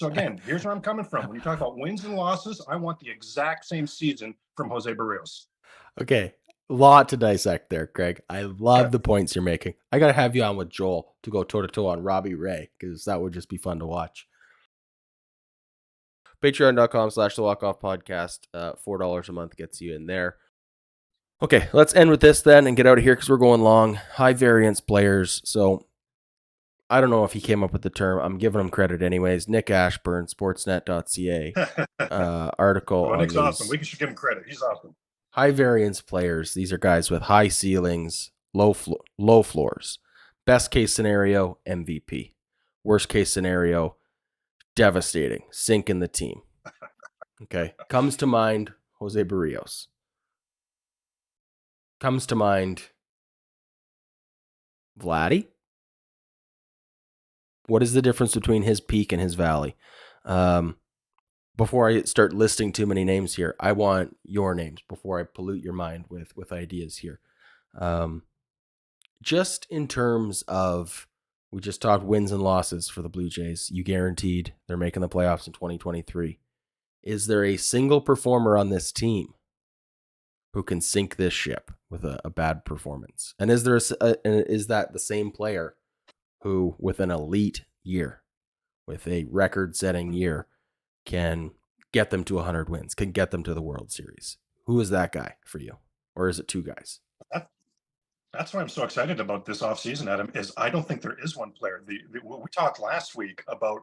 So again, here's where I'm coming from. When you talk about wins and losses, I want the exact same season from Jose Berrios. Okay. A lot to dissect there, Craig. I love Okay. the points you're making. I got to have you on with Joel to go toe to toe on Robbie Ray because that would just be fun to watch. Patreon.com/the Walk Off Podcast. $4 a month gets you in there. Okay, let's end with this then and get out of here because we're going long. High variance players. So I don't know if he came up with the term. I'm giving him credit anyways. Nick Ashburn, sportsnet.ca article Oh, on Nick's these awesome. We should give him credit. He's awesome. high variance players. These are guys with high ceilings, low floors. Best case scenario, MVP. Worst case scenario, devastating, sinking the team. Okay. Comes to mind, Jose Berrios. Comes to mind, Vladdy. What is the difference between his peak and his valley? Before I start listing too many names here, I want your names before I pollute your mind with ideas here. Just in terms of, we just talked wins and losses for the Blue Jays. You guaranteed they're making the playoffs in 2023. Is there a single performer on this team who can sink this ship with a bad performance? And is that the same player who, with an elite year, with a record-setting year, can get them to 100 wins, can get them to the World Series? Who is that guy for you? Or is it two guys? That's why I'm so excited about this offseason, Adam, is I don't think there is one player. We talked last week about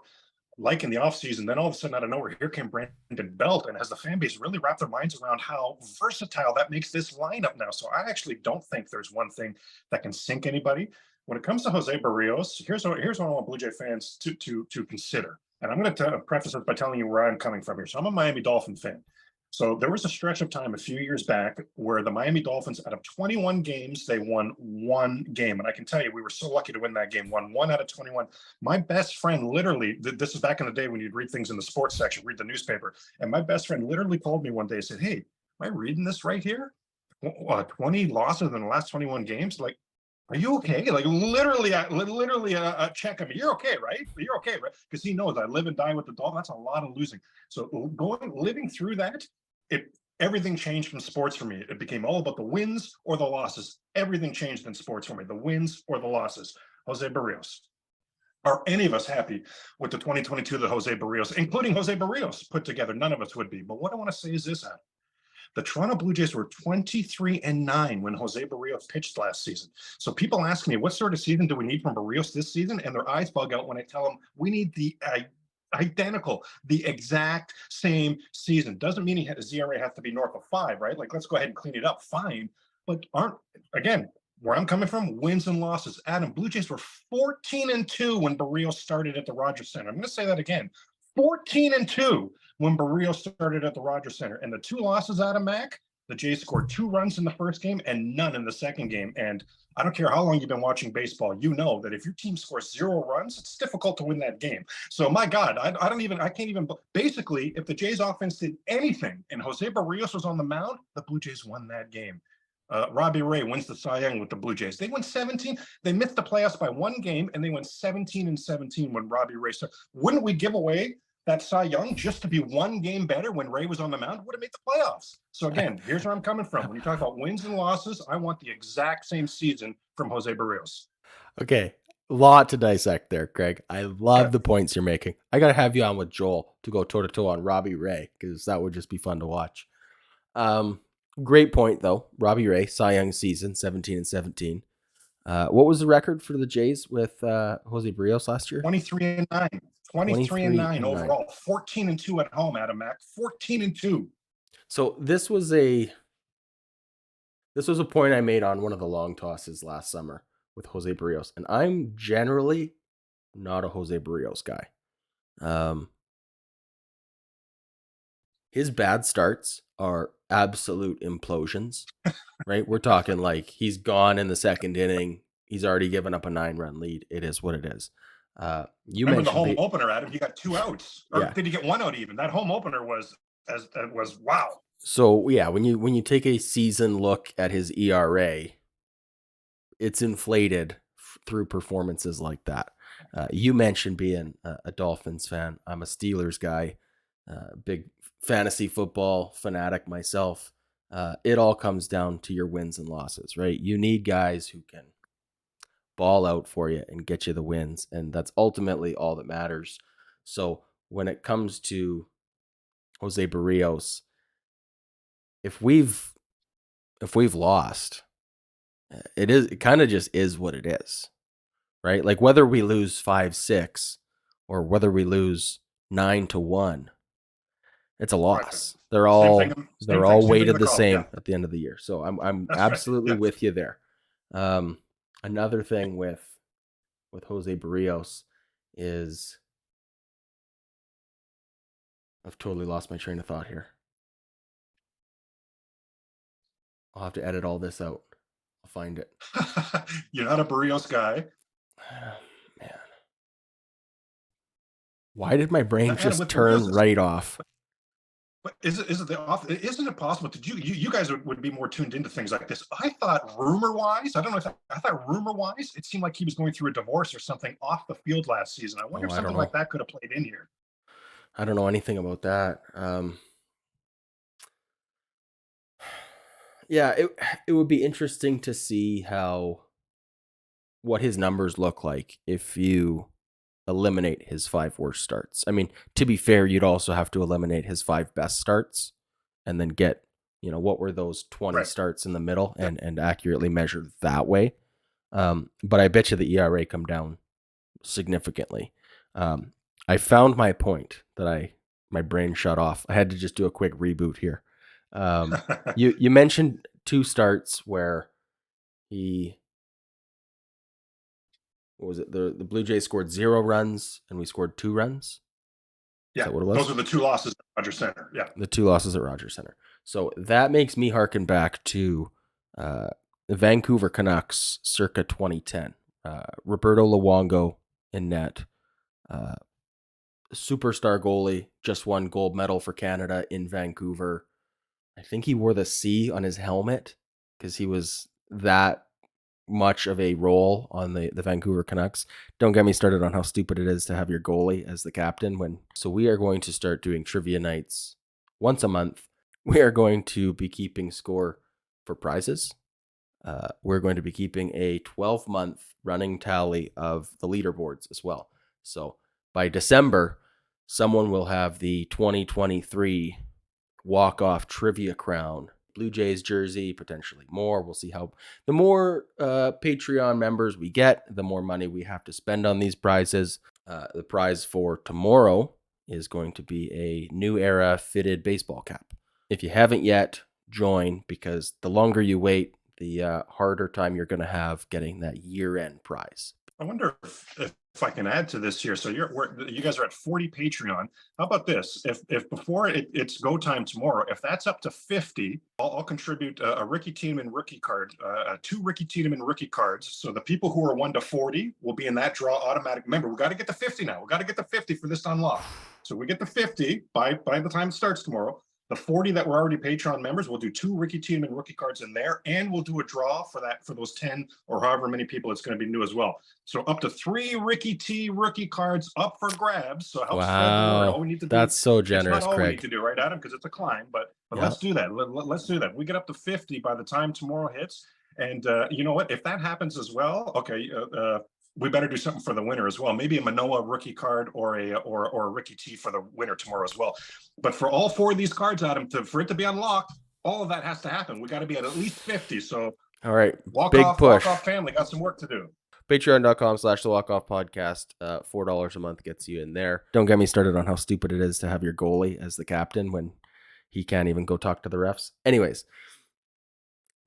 liking the offseason, then all of a sudden out of nowhere, here came Brandon Belt, and has the fan base really wrapped their minds around how versatile that makes this lineup now. So I actually don't think there's one thing that can sink anybody. When it comes to Jose Berrios, here's what I want Blue Jay fans to consider. And I'm going to preface this by telling you where I'm coming from here. So I'm a Miami Dolphin fan. So there was a stretch of time a few years back where the Miami Dolphins, out of 21 games, they won one game. And I can tell you, we were so lucky to win that game, won 1 out of 21. My best friend literally, this is back in the day when you'd read things in the sports section, read the newspaper. And my best friend literally called me one day and said, "Hey, am I reading this right here? 20 losses in the last 21 games? Like, are you okay?" Like literally check him. You're okay, right? You're okay, right? Because he knows I live and die with the Dolphins. That's a lot of losing. So living through that, everything changed from sports for me. It became all about the wins or the losses. Everything changed in sports for me. The wins or the losses. Jose Berrios. Are any of us happy with the 2022 that Jose Berrios, including Jose Berrios, put together? None of us would be. But what I want to say is this, Adam. The Toronto Blue Jays were 23-9 when Jose Berrios pitched last season. So people ask me, what sort of season do we need from Berrios this season? And their eyes bug out when I tell them we need the exact same season. Doesn't mean his ERA has to be north of 5, right? Like, let's go ahead and clean it up. Fine. But again, where I'm coming from, wins and losses. Adam, Blue Jays were 14-2 when Berrios started at the Rogers Center. I'm going to say that again. 14-2 when Berrios started at the Rogers Center. And the 2 losses out of Mac, the Jays scored 2 runs in the first game and none in the second game. And I don't care how long you've been watching baseball, you know that if your team scores 0 runs, it's difficult to win that game. So my God, I can't even, basically, if the Jays offense did anything and Jose Berrios was on the mound, the Blue Jays won that game. Robbie Ray wins the Cy Young with the Blue Jays. They won 17. They missed the playoffs by 1 game, and they went 17-17 when Robbie Ray started. Wouldn't we give away that Cy Young just to be 1 game better when Ray was on the mound? Would have made the playoffs. So again, here's where I'm coming from. When you talk about wins and losses, I want the exact same season from Jose Berrios. Okay. A lot to dissect there, Craig. I love the points you're making. I got to have you on with Joel to go toe to toe on Robbie Ray because that would just be fun to watch. Great point, though. Robbie Ray, Cy Young season, 17-17. What was the record for the Jays with Jose Berrios last year? 23-9. 23-9 overall. 14-2 at home, Adam Mac. 14-2. So this was a point I made on one of the long tosses last summer with Jose Berrios, and I'm generally not a Jose Berrios guy. His bad starts are absolute implosions, right? We're talking like he's gone in the second inning. He's already given up a 9-run lead. It is what it is. You Remember mentioned the home opener, Adam? He got 2 outs. Or did he get 1 out even? That home opener was wow. So yeah, when you take a season look at his ERA, it's inflated through performances like that. You mentioned being a Dolphins fan. I'm a Steelers guy, big fantasy football fanatic myself. It all comes down to your wins and losses, right? You need guys who can ball out for you and get you the wins, and that's ultimately all that matters. So when it comes to Jose Berrios, if we've lost, it kind of just is what it is, right? Like whether we lose 5-6 or whether we lose 9-1, it's a Right. loss. They're Same thing. all Same thing. Same thing in weighted the the call. same Yeah, at the end of the year. So I'm that's right. absolutely Yeah. with you there. Another thing with Jose Barrios is I've totally lost my train of thought here. I'll have to edit all this out. I'll find it. You're not a Barrios guy. Man. Why did my brain Adam, just with turn Barrios, right off? but is it the off? Isn't it possible? Did you guys would be more tuned into things like this? I thought rumor wise, I don't know if I thought rumor wise, it seemed like he was going through a divorce or something off the field last season. I wonder Oh, if I don't something know. like that could have played in here. I don't know anything about that. Yeah, it would be interesting to see what his numbers look like if you eliminate his 5 worst starts. I mean, to be fair, you'd also have to eliminate his 5 best starts and then get, what were those 20 Right. starts in the middle Yeah. and accurately measure that way. But I bet you the ERA come down significantly. I found my point that my brain shut off. I had to just do a quick reboot here. You mentioned 2 starts where what was it? The Blue Jays scored 0 runs and we scored 2 runs. Is Yeah, that what it was? those are the 2 losses at Rogers Center. Yeah. The 2 losses at Rogers Center. So that makes me harken back to the Vancouver Canucks circa 2010. Roberto Luongo in net. Superstar goalie, just won gold medal for Canada in Vancouver. I think he wore the C on his helmet because he was that much of a role on the Vancouver Canucks. Don't get me started on how stupid it is to have your goalie as the captain. So we are going to start doing trivia nights once a month. We are going to be keeping score for prizes. We're going to be keeping a 12-month running tally of the leaderboards as well. So by December, someone will have the 2023 walk-off trivia crown, Blue Jays jersey, potentially more. We'll see how the more Patreon members we get, the more money we have to spend on these prizes. The prize for tomorrow is going to be a New Era fitted baseball cap. If you haven't yet, join, because the longer you wait, the harder time you're going to have getting that year-end prize. I wonder if I can add to this here. So you guys are at 40 Patreon. How about this? If before it's go time tomorrow, if that's up to 50, I'll contribute a Ricky Tiedemann rookie card, 2 Ricky Tiedemann rookie cards. So the people who are 1 to 40 will be in that draw automatic. Remember, we got to get to 50 now. We got to get to 50 for this to unlock. So we get to 50 by the time it starts tomorrow. The 40 that were already Patreon members, we'll do 2 Ricky Tiedemann rookie cards in there, and we'll do a draw for those 10 or however many people it's going to be new as well. So up to 3 Ricky T rookie cards up for grabs. So help spread the word. All we need to do. That's so generous, it's not all Craig. we need to do, right, Adam? Because it's a climb, but Yeah. let's do that. Let's do that. We get up to 50 by the time tomorrow hits. And you know what? If that happens as well, okay, we better do something for the winner as well. Maybe a Manoa rookie card or a Ricky T for the winner tomorrow as well. But for all 4 of these cards, Adam, for it to be unlocked, all of that has to happen. We got to be at least 50. So all right, walk big off family. Got some work to do. Patreon.com/the walkoff podcast. $4 a month gets you in there. Don't get me started on how stupid it is to have your goalie as the captain when he can't even go talk to the refs. Anyways,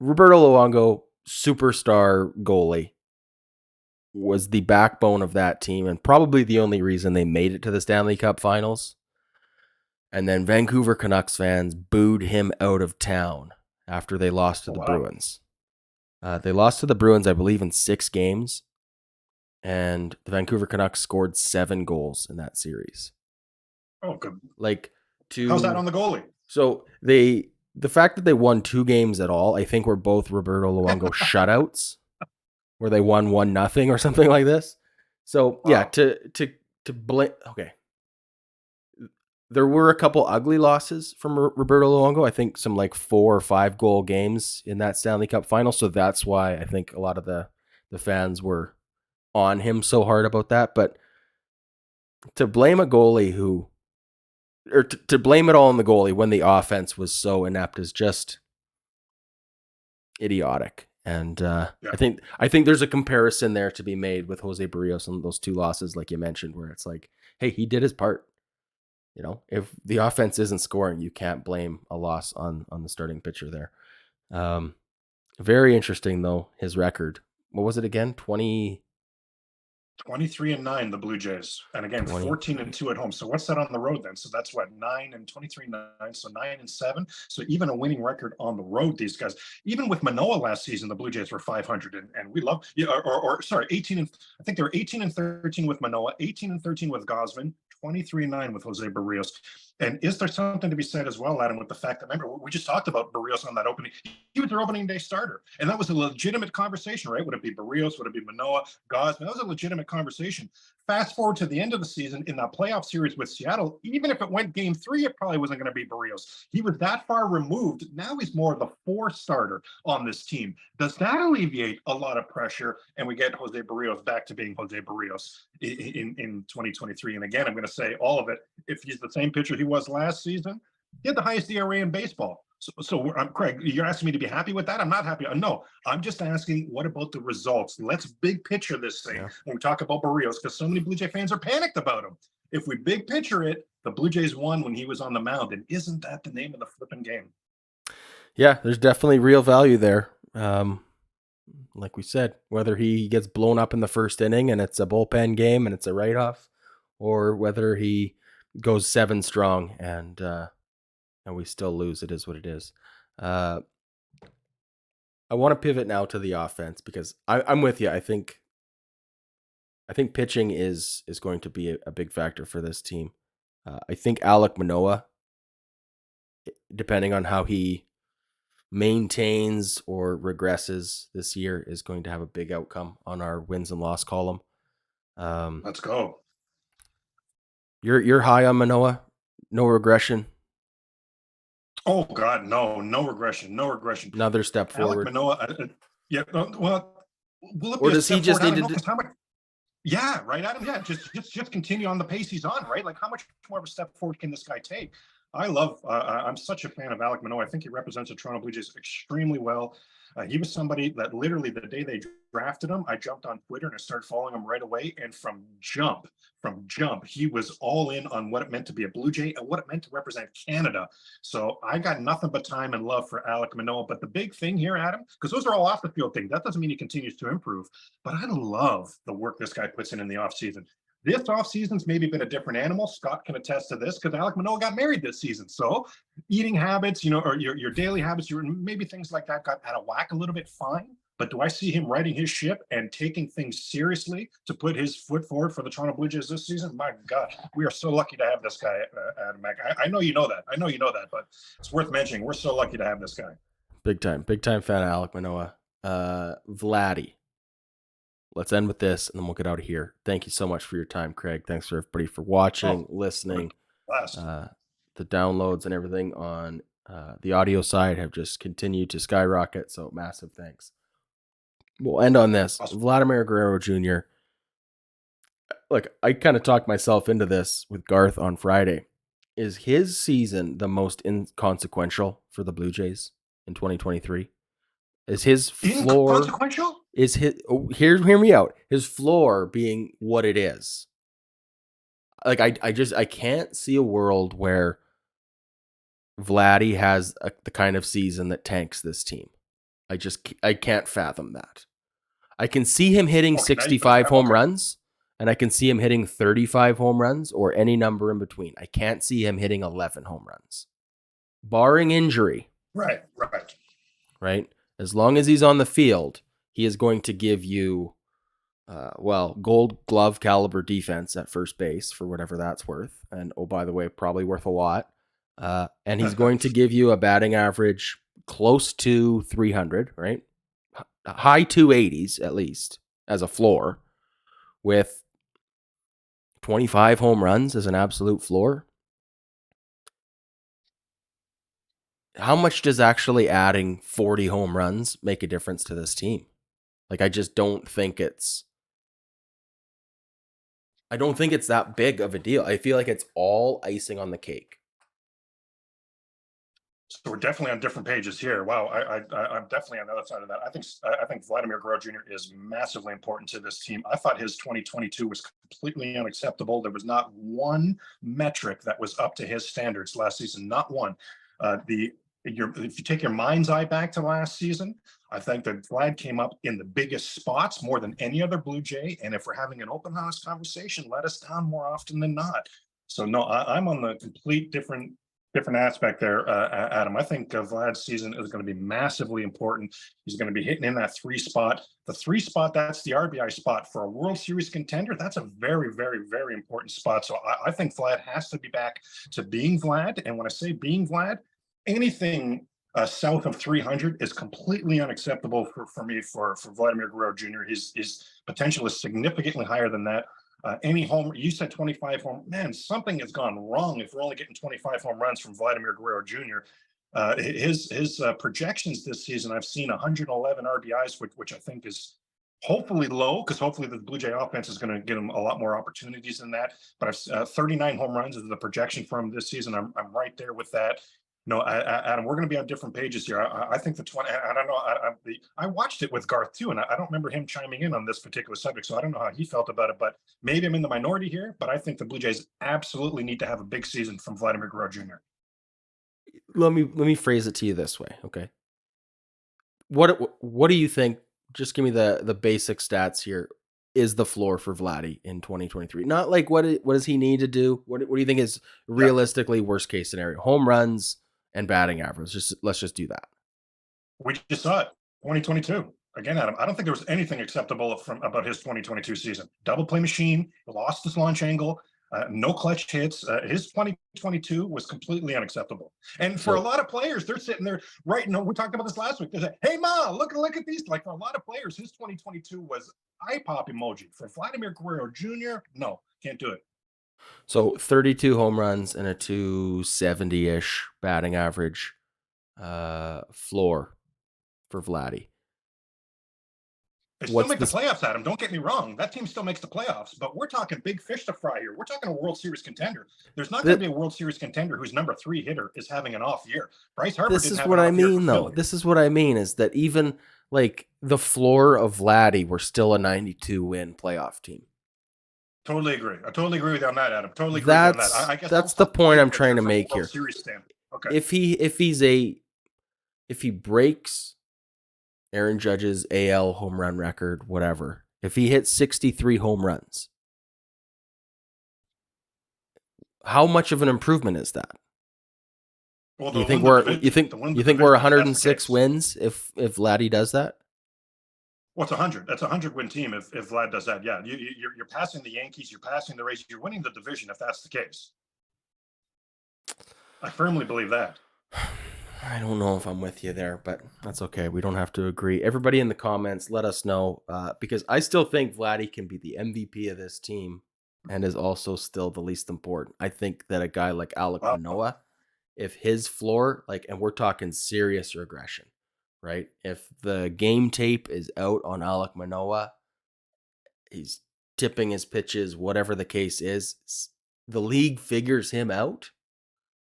Roberto Luongo, superstar goalie, was the backbone of that team and probably the only reason they made it to the Stanley Cup Finals. And then Vancouver Canucks fans booed him out of town after they lost to the Bruins. They lost to the Bruins, I believe, in 6 games. And the Vancouver Canucks scored 7 goals in that series. Oh, good. How's that on the goalie? So the fact that they won 2 games at all, I think were both Roberto Luongo shutouts, where they won 1-0 or something like this. So yeah, Wow. to blame. Okay, there were a couple ugly losses from Roberto Luongo. I think some like 4 or 5 goal games in that Stanley Cup final. So that's why I think a lot of the fans were on him so hard about that. But to blame a goalie who, or to blame it all on the goalie when the offense was so inept is just idiotic. And Yeah. I think there's a comparison there to be made with Jose Berrios and those 2 losses, like you mentioned, where it's like, hey, he did his part. If the offense isn't scoring, you can't blame a loss on the starting pitcher there. Very interesting though, his record. What was it again? 23-9, the Blue Jays, and again 23. 14-2 at home. So what's that on the road then? So that's what, 9 and 23-9, so 9-7. So even a winning record on the road. These guys, even with Manoa last season, the Blue Jays were 500, and we love, yeah, or sorry, 18 and I think they were 18-13 with Manoa, 18-13 with Gosvin, 23-9 with Jose Barrios. And is there something to be said as well, Adam, with the fact that, remember, we just talked about Barrios on that opening. He was their opening day starter, and that was a legitimate conversation, right? Would it be Barrios? Would it be Manoa? Gosman? That was a legitimate conversation. Fast forward to the end of the season in that playoff series with Seattle, even if it went game 3, it probably wasn't going to be Barrios. He was that far removed. Now he's more of the 4 starter on this team. Does that alleviate a lot of pressure, and we get Jose Barrios back to being Jose Barrios in 2023? And again, I'm going to say all of it. If he's the same pitcher he was last season, he had the highest ERA in baseball. So Craig, you're asking me to be happy with that? I'm not happy. No, I'm just asking, what about the results? Let's big picture this thing when we talk about Barrios, because so many Blue Jay fans are panicked about him. If we big picture it, the Blue Jays won when he was on the mound, and isn't that the name of the flipping game? Yeah, there's definitely real value there. Like we said, whether he gets blown up in the first inning and it's a bullpen game and it's a write-off, or whether he goes 7 strong and we still lose, it is what it is. I want to pivot now to the offense because I'm with you. I think pitching is going to be a big factor for this team. I think Alec Manoa, depending on how he maintains or regresses this year, is going to have a big outcome on our wins and loss column. Let's go. You're high on Manoa? No regression? Oh God, no regression, no regression. Another step Alec forward? Manoa, yeah, well, will it Or be a does he step just forward? I need don't know, to... because how much? Yeah, right, Adam. Yeah, just continue on the pace he's on, right? Like, how much more of a step forward can this guy take? I love. I'm such a fan of Alec Manoa. I think he represents the Toronto Blue Jays extremely well. He was somebody that literally the day they drafted him, I jumped on Twitter and I started following him right away. And from jump, he was all in on what it meant to be a Blue Jay and what it meant to represent Canada. So I got nothing but time and love for Alec Manoa. But the big thing here, Adam, because those are all off the field things. That doesn't mean he continues to improve. But I love the work this guy puts in the offseason. This offseason's maybe been a different animal. Scott can attest to this because Alec Manoa got married this season. So eating habits, or your daily habits, maybe things like that got out of whack a little bit, fine. But do I see him righting his ship and taking things seriously to put his foot forward for the Toronto Blue Jays this season? My God, we are so lucky to have this guy, Adam Mack. I know you know that. But it's worth mentioning. We're so lucky to have this guy. Big time fan of Alec Manoa. Vladdy. Let's end with this and then we'll get out of here. Thank you so much for your time, Craig. Thanks for everybody for watching, listening. The downloads and everything on the audio side have just continued to skyrocket. So massive thanks. We'll end on this. Awesome. Vladimir Guerrero Jr. Look, I kind of talked myself into this with Garth on Friday. Is his season the most inconsequential for the Blue Jays in 2023? Is his floor inconsequential? Is his hear me out? His floor being what it is. Like I can't see a world where Vladdy has the kind of season that tanks this team. I can't fathom that. I can see him hitting 65 home runs, and I can see him hitting 35 home runs or any number in between. I can't see him hitting 11 home runs, barring injury. Right. As long as he's on the field, he is going to give you, Gold Glove caliber defense at first base for whatever that's worth. And, oh, by the way, probably worth a lot. And he's going to give you a batting average close to 300, right? High 280s, at least, as a floor, with 25 home runs is an absolute floor. How much does actually adding 40 home runs make a difference to this team? Like, I don't think it's that big of a deal. I feel like it's all icing on the cake. So we're definitely on different pages here. Wow, I'm definitely on the other side of that. I think Vladimir Guerrero Jr. is massively important to this team. I thought his 2022 was completely unacceptable. There was not one metric that was up to his standards last season. Not one. If you take your mind's eye back to last season, I think that Vlad came up in the biggest spots more than any other Blue Jay. And if we're having an open house conversation, let us down more often than not. So no, I'm on the complete different aspect there, Adam. I think Vlad's season is going to be massively important. He's going to be hitting in that 3 spot. The 3 spot, that's the RBI spot for a World Series contender. That's a very, very, very important spot. So I think Vlad has to be back to being Vlad. And when I say being Vlad, anything south of 300 is completely unacceptable for me for Vladimir Guerrero Jr. His potential is significantly higher than that. Any home, you said 25 home, man, something has gone wrong if we're only getting 25 home runs from Vladimir Guerrero Jr. His projections this season, I've seen 111 RBIs, which I think is hopefully low, because hopefully the Blue Jay offense is going to get him a lot more opportunities than that. But 39 home runs is the projection for him this season. I'm right there with that. No, Adam, we're going to be on different pages here. I think the 20, I don't know. I watched it with Garth too, and I don't remember him chiming in on this particular subject, so I don't know how he felt about it, but maybe I'm in the minority here, but I think the Blue Jays absolutely need to have a big season from Vladimir Guerrero Jr. Let me phrase it to you this way, okay? What do you think? Just give me the basic stats here. Is the floor for Vladdy in 2023? Not like what does he need to do? What do you think is realistically worst case scenario? Home runs and batting average. Let's just do that. We just saw it, 2022. Again, Adam, I don't think there was anything acceptable about his 2022 season. Double play machine, lost his launch angle, no clutch hits. His 2022 was completely unacceptable. And for a lot of players, they're sitting there right now. We talked about this last week. They're like, hey, Ma, look at these. Like, for a lot of players, his 2022 was eye pop emoji. For Vladimir Guerrero Jr., no, can't do it. So 32 home runs and a 270-ish batting average floor for Vladdy. They still make the playoffs, Adam. Don't get me wrong. That team still makes the playoffs, but we're talking big fish to fry here. We're talking a World Series contender. There's not going to be a World Series contender whose number 3 hitter is having an off year. Bryce Harper This didn't is have what an I off year mean, for though. Philly. This is what I mean is that even like the floor of Vladdy, we're still a 92 win playoff team. Totally agree. I totally agree with you on that, Adam. Totally agree on that. I guess that's the point I'm trying to make here. Okay. If he breaks Aaron Judge's AL home run record, whatever, if he hits 63 home runs, how much of an improvement is that? Well, you think we're 106 wins if Vladdy does that? Well, it's 100. That's a 100-win team if Vlad does that. Yeah, you're passing the Yankees, you're passing the Rays, you're winning the division if that's the case. I firmly believe that. I don't know if I'm with you there, but that's okay. We don't have to agree. Everybody in the comments, let us know, because I still think Vladdy can be the MVP of this team and is also still the least important. I think that a guy like Alec Manoa, if his floor, and we're talking serious regression, right? If the game tape is out on Alec Manoa, he's tipping his pitches, whatever the case is, the league figures him out,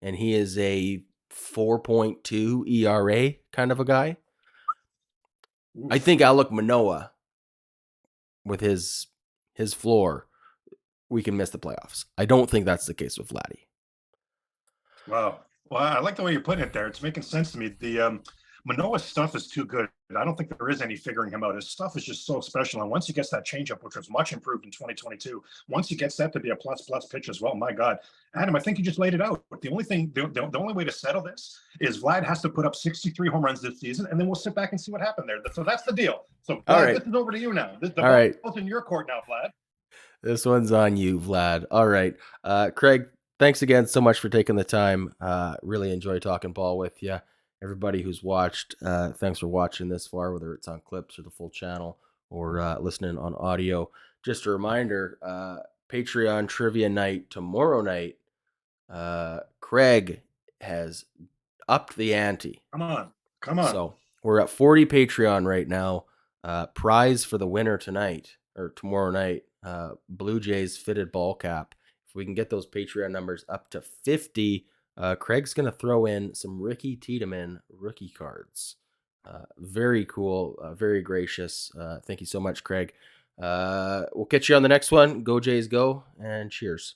and he is a 4.2 ERA kind of a guy. Oof. I think Alec Manoa, with his floor, we can miss the playoffs. I don't think that's the case with Vladdy. Wow. Well, I like the way you're putting it there. It's making sense to me. The Manoa's stuff is too good. I don't think there is any figuring him out. His stuff is just so special. And once he gets that changeup, which was much improved in 2022, once he gets that to be a plus pitch as well, my God. Adam, I think you just laid it out. The only thing, the only way to settle this is Vlad has to put up 63 home runs this season, and then we'll sit back and see what happened there. So that's the deal. So Vlad, all right, this is over to you now. The ball's in your court now, Vlad. This one's on you, Vlad. All right. Craig, thanks again so much for taking the time. Really enjoy talking ball with you. Everybody who's watched, thanks for watching this far, whether it's on clips or the full channel or listening on audio. Just a reminder, Patreon trivia night tomorrow night, Craig has upped the ante. Come on. Come on. So we're at 40 Patreon right now. Prize for the winner tonight or tomorrow night, Blue Jays fitted ball cap. If we can get those Patreon numbers up to 50, Craig's going to throw in some Ricky Tiedemann rookie cards. Very cool, very gracious. Thank you so much, Craig. We'll catch you on the next one. Go Jays, go, and cheers.